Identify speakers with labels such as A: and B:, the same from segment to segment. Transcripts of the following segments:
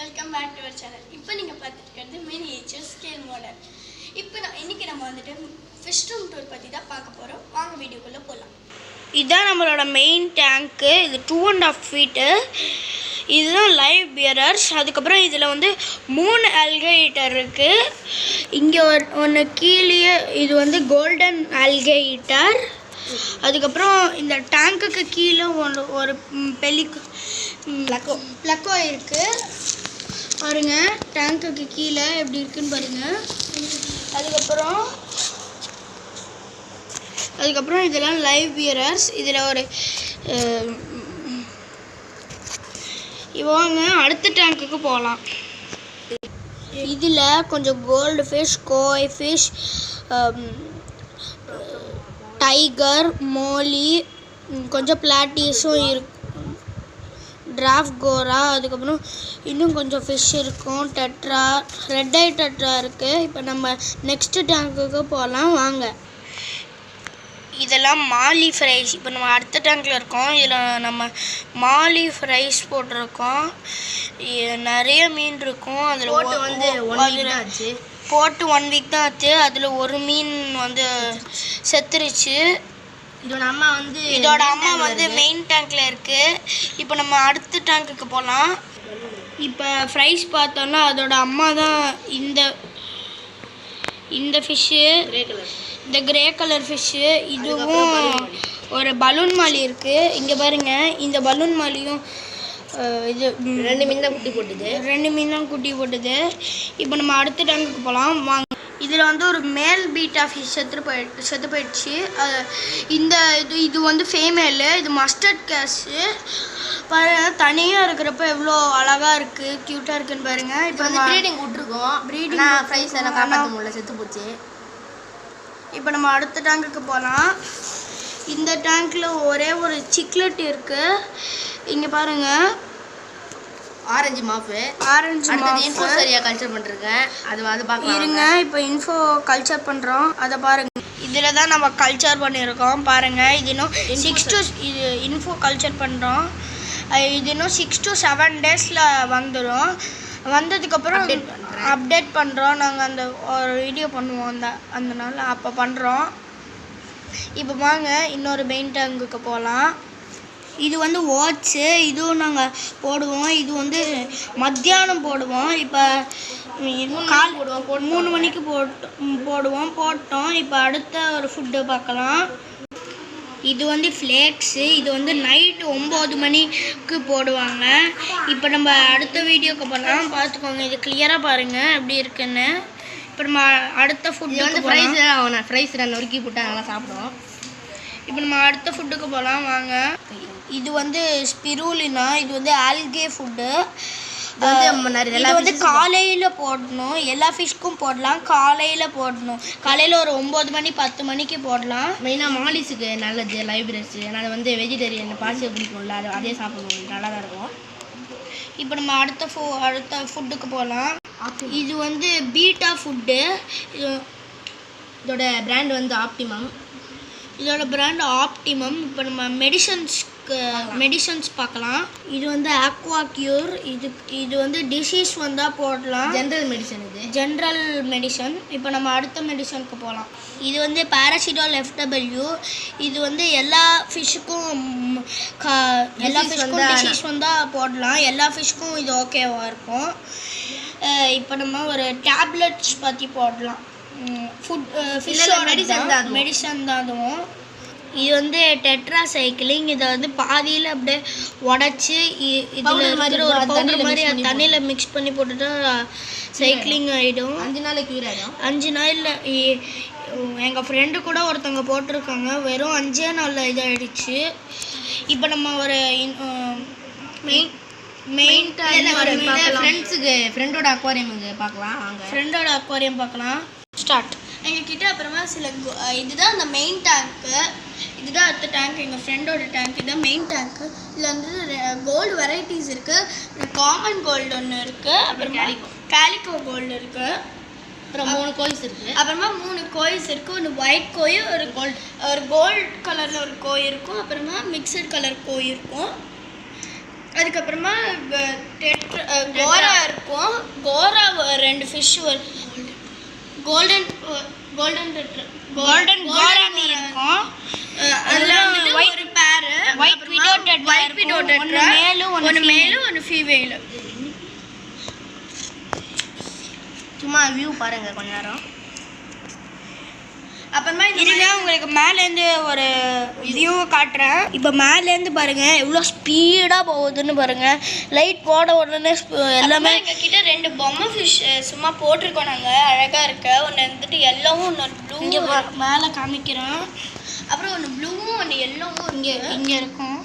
A: Welcome back to our channel. இப்போ நீங்கள் பார்த்துட்டு மினியேச்சர் ஸ்கேல் மாடல். இன்னைக்கு நம்ம வந்துட்டு ஃபிஷ் ரூம் டூர் பற்றி தான் பார்க்க போகிறோம். வாங்க வீடியோக்குள்ளே போகலாம். இதுதான் நம்மளோட மெயின் டேங்க்கு. இது 2.5 feet. இதுதான் லைவ் பியரர்ஸ். அதுக்கப்புறம் இதில் வந்து 3 அல்கைட்டர் இருக்குது. இங்கே ஒன்று கீழே இது வந்து கோல்டன் அல்கைட்டர். அதுக்கப்புறம் இந்த டேங்க்குக்கு கீழே ஒரு பிளக்கோ இருக்குது பாருங்க. டேங்க்குக்கு கீழே எப்படி இருக்குன்னு பாருங்க. அதுக்கப்புறம் இதெல்லாம் லைவ் பியரர்ஸ். இதில் ஒரு இவங்க அடுத்த டேங்க்குக்கு போகலாம். இதில் கொஞ்சம் கோல்டு ஃபிஷ், கோய் ஃபிஷ், டைகர், மோலி, கொஞ்சம் பிளாட்டிஸும் இருக்கும், டிராஃப்ட் கோரா, அதுக்கப்புறம் இன்னும் கொஞ்சம் ஃபிஷ் இருக்கும், டெட்ரா, ரெட் ஐ டெட்ரா இருக்குது. இப்போ நம்ம நெக்ஸ்ட் டேங்க்குக்கு போகலாம் வாங்க. இதெல்லாம் மாலி ஃப்ரைஸ். இப்போ நம்ம அடுத்த டேங்க்கில் இருக்கோம். இதில் நம்ம மாலி ஃப்ரைஸ் போட்டிருக்கோம். நிறைய மீன் இருக்கும். அதில் போட்டு 1 week தான் ஆச்சு. அதில் ஒரு மீன் வந்து செத்துருச்சு. இதோட அம்மா வந்து மெயின் டேங்க்கில் இருக்குது. இப்போ நம்ம அடுத்த டேங்க்குக்கு போகலாம். இப்போ ஃப்ரைஸ் பார்த்தோன்னா அதோட அம்மா தான் இந்த ஃபிஷ்ஷு, இந்த கிரே கலர் ஃபிஷ்ஷு. இதுவும் ஒரு பலூன் மாலி இருக்குது. இங்கே பாருங்கள், இந்த பலூன் மாலியும் இது 2 மீன் தான் குட்டி போட்டுது. இப்போ நம்ம அடுத்த டேங்குக்கு போகலாம் வாங்க. இதில் வந்து ஒரு மேல் பீட்டா ஃபிஷ் செத்து போயிடுச்சு. இது வந்து ஃபேமேலு. இது மஸ்டர்ட் கேஷு. பாருங்க, தனியாக இருக்கிறப்ப எவ்வளோ அழகாக இருக்குது, க்யூட்டாக இருக்குன்னு பாருங்கள். இப்போ வந்து ப்ரீடிங் விட்ருக்கோம். ஃப்ரைஸ் எல்லாம் காப்பாற்ற முடியல, செத்து போச்சு. இப்போ நம்ம அடுத்த டேங்குக்கு போகலாம். இந்த டேங்க்கில் ஒரே ஒரு சிக்லெட் இருக்குது. இங்கே பாருங்கள், ஆரஞ்சு மாஃபு இன்ஃபோ சரியாக கல்ச்சர் பண்ணிருக்கேன். அது பார்க்கலாம் இருங்க. இப்போ இன்ஃபோ கல்ச்சர் பண்ணுறோம், அதை பாருங்கள். இதில் தான் நம்ம கல்ச்சர் பண்ணியிருக்கோம் பாருங்கள். இது இன்னும் இது இன்ஃபோ கல்ச்சர் பண்ணுறோம். இது இன்னும் 6 to 7 days வந்துடும். வந்ததுக்கப்புறம் அப்டேட் பண்ணுறோம். நாங்கள் அந்த ஒரு வீடியோ பண்ணுவோம் அந்த நாள், அப்போ பண்ணுறோம். இப்போ வாங்க இன்னொரு மெயின் டேங்குக்கு போகலாம். இது வந்து ஓட்ஸு. இதுவும் நாங்கள் போடுவோம். இது வந்து மத்தியானம் போடுவோம். இப்போ 3 மணிக்கு போட்டோம். இப்போ அடுத்த ஒரு ஃபுட்டு பார்க்கலாம். இது வந்து ஃப்ளேக்ஸு. இது வந்து நைட்டு 9 மணிக்கு போடுவாங்க. இப்போ நம்ம அடுத்த வீடியோக்கு போகலாம், பார்த்துக்கோங்க. இது கிளியராக பாருங்கள் எப்படி இருக்குன்னு. இப்போ நம்ம அடுத்த ஃபுட்டு வந்து ஃப்ரைஸ் நொறுக்கி போட்டு நல்லா சாப்பிடுவோம். இப்போ நம்ம அடுத்த ஃபுட்டுக்கு போகலாம் வாங்க. இது வந்து ஸ்பிருலினா. இது வந்து ஆல்கே ஃபுட்டு. இது வந்து காலையில் போடணும். எல்லா ஃபிஷ்க்கும் போடலாம். காலையில் போடணும். காலையில் ஒரு 9 மணி 10 மணிக்கு போடலாம்.
B: மெயினாக மாலிஸுக்கு நல்லது லைப்ரரிஸ். அதனால் வந்து வெஜிடேரியன் பாசி பிடிக்கும்ல, அதே சாப்பிடணும், நல்லா தான் இருக்கும்.
A: இப்போ நம்ம அடுத்த ஃபுட்டுக்கு போகலாம். இது வந்து பீட்டா ஃபுட்டு.
B: இதோட பிராண்ட் வந்து ஆப்டிமம்.
A: இப்போ நம்ம மெடிசன்ஸ் பார்க்கலாம். இது வந்து ஆக்வா க்யூர். இது வந்து டிசீஸ் வந்தால் போடலாம். General medicine. இப்போ நம்ம அடுத்த மெடிசனுக்கு போகலாம். இது வந்து பாராசிட்டால் FW. இது வந்து எல்லா ஃபிஷ்ஷுக்கும் டிசீஸ் வந்தால் போடலாம். எல்லா ஃபிஷ்ஷுக்கும் இது ஓகேவாக இருக்கும். இப்போ நம்ம ஒரு டேப்லெட்ஸ் பற்றி போடலாம். மெடிசன் தான் அதுவும். இது வந்து டெட்ரா சைக்கிளிங். இதை வந்து பாதியில் அப்படியே உடச்சி இதில் இருக்கிற ஒரு பவுடர் மாதிரி தண்ணியில் மிக்ஸ் பண்ணி போட்டுட்டா சைக்கிளிங் ஆகிடும்.
B: 5 நாளைக்கு க்யூர் ஆகிடும்.
A: 5 நாளில். எங்கள் ஃப்ரெண்டு கூட ஒருத்தவங்க போட்டிருக்காங்க, வெறும் 5 நாளில் இதாகிடுச்சு. இப்போ நம்ம ஒரு
B: ஃப்ரெண்டோட அக்வாரியம் பார்க்கலாம்.
A: ஸ்டார்ட். எங்ககிட்ட அப்புறமா இதுதான் அந்த மெயின் டேங்க்கு. இதுதான் அடுத்த டேங்க், எங்கள் ஃப்ரெண்டோட டேங்க். இதுதான் மெயின் டேங்க்கு. இதில் வந்து கோல்டு வெரைட்டிஸ் இருக்குது. காமன் கோல்டு ஒன்று இருக்குது, அப்புறமா கேலிகோ கோல்டு இருக்குது,
B: அப்புறம் 3 கோயில்ஸ் இருக்குது.
A: அப்புறமா 3 கோயில்ஸ் இருக்குது. ஒன்று ஒயிட் கோய், ஒரு கோல்டு கலரில் ஒரு கோய் இருக்கும், அப்புறமா மிக்சட் கலர் கோய் இருக்கும். அதுக்கப்புறமா கோரா இருக்கும். கோரா 2 ஃபிஷ் கோல்டன் கோரா மீன் இருக்கும். அதில் ஒரு பேர் ஒயிட் விடோ டெட்ரா, ஒன்று மேலு ஒன்று ஃபீமேலு.
B: சும்மா வியூ பாருங்க கொஞ்ச நேரம்.
A: அப்புறமா இருங்க உங்களுக்கு மேலேருந்து ஒரு வியூவை காட்டுறேன். இப்போ மேலேருந்து பாருங்கள் எவ்வளோ ஸ்பீடாக போகுதுன்னு பாருங்கள். லைட் போட உடனே எல்லாமே எங்ககிட்ட 2 பொம்மை ஃபிஷ் சும்மா போட்டிருக்கோம் நாங்கள். அழகாக இருக்க ஒன்று வந்துட்டு எல்லோவும் ஒன்று ப்ளூ. இங்கே மேலே காமிக்கிறோம். அப்புறம் ஒன்று ப்ளூவும் ஒன்று எல்லோவும் இங்கே இருக்கும்.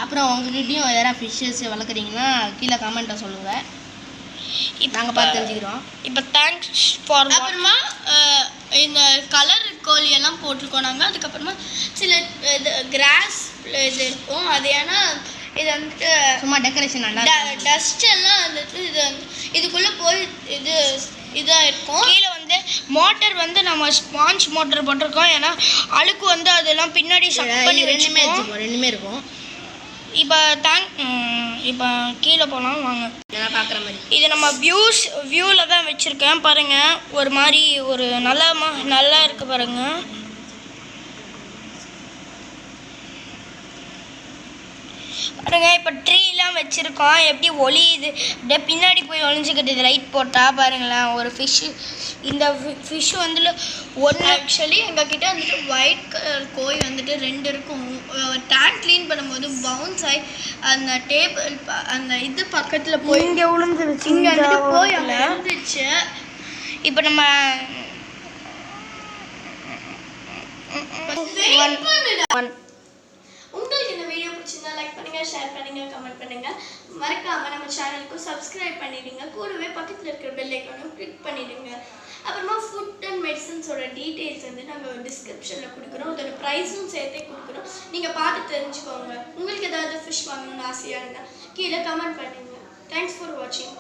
B: அப்புறம் உங்ககிட்டயும் யாராவது ஃபிஷ்ஷஸ் வளர்க்குறீங்கன்னா கீழே கமெண்ட்டை சொல்லுங்கள், நாங்கள் பார்த்து தெரிஞ்சுக்கிறோம்.
A: இப்போ தேங்க்ஸ் ஃபார். அப்புறமா இந்த கலர் கோழி எல்லாம் போட்டிருக்கோம் நாங்கள். அதுக்கப்புறமா சில இது கிராஸ் இது இருக்கும். அது ஏன்னா இது வந்துட்டு
B: சும்மா டெக்கரேஷன் நல்லா
A: டஸ்ட் எல்லாம் வந்துட்டு இதுக்குள்ளே போய் இதாக இருக்கும். கீழே வந்து மோட்டர் வந்து நம்ம ஸ்பாஞ்ச் மோட்டர் போட்டிருக்கோம். ஏன்னா அழுக்கு வந்து அதெல்லாம் பின்னாடி சக் பண்ணி
B: ரெண்டுமே இருக்கும்.
A: இப்போ கீழே போகலாம் வாங்க.
B: நான் பார்க்குற மாதிரி
A: இது நம்ம வியூவில் தான் வச்சுருக்கேன் பாருங்கள். ஒரு மாதிரி ஒரு நல்லா இருக்குது பாருங்கள். பாருங்கள் இப்போ ட்ரீலாம் வச்சுருக்கோம். எப்படி ஒளியுது அப்படியே பின்னாடி போய் ஒளிஞ்சிக்கிட்டு இது லைட் போட்டால் பாருங்களேன். ஒரு ஃபிஷ்ஷு, இந்த ஃபிஷ்ஷு வந்துட்டு ஒன்று ஆக்சுவலி எங்ககிட்ட வந்துட்டு ஒயிட் கலர் கோய் வந்துட்டு 2 இருக்கும். டேங்க் க்ளீன் பண்ணும்போது பவுன்ஸ் ஆகி அந்த டேபிள் அந்த இது பக்கத்தில் போய் இங்கே விழுந்துருச்சு. இங்கே வந்துட்டு போய் அங்கே விழுந்துருச்சு. இப்போ நம்ம உங்களுக்கு இந்த வீடியோ பிடிச்சிருந்தா லைக் பண்ணுங்க, ஷேர் பண்ணுங்க, கமெண்ட் பண்ணுங்க. மறக்காம நம்ம சேனலுக்கு சப்ஸ்கிரைப் பண்ணிடுங்க. கூடவே பக்கத்தில் இருக்கிற பெல் ஐக்கானும் கிளிக் பண்ணிடுங்க. அப்புறமா ஃபுட் அண்ட் மெடிசன்ஸோட டீட்டெயில்ஸ் வந்து நாங்கள் டிஸ்கிரிப்ஷனில் கொடுக்குறோம். அதோட ப்ரைஸும் சேர்த்தே கொடுக்குறோம். நீங்கள் பார்த்து தெரிஞ்சுக்கோங்க. உங்களுக்கு ஏதாவது ஃபிஷ் வாங்கணும்னு ஆசையாக இருந்தால் கீழே கமெண்ட் பண்ணுங்க. தேங்க்ஸ் ஃபார் வாட்சிங்.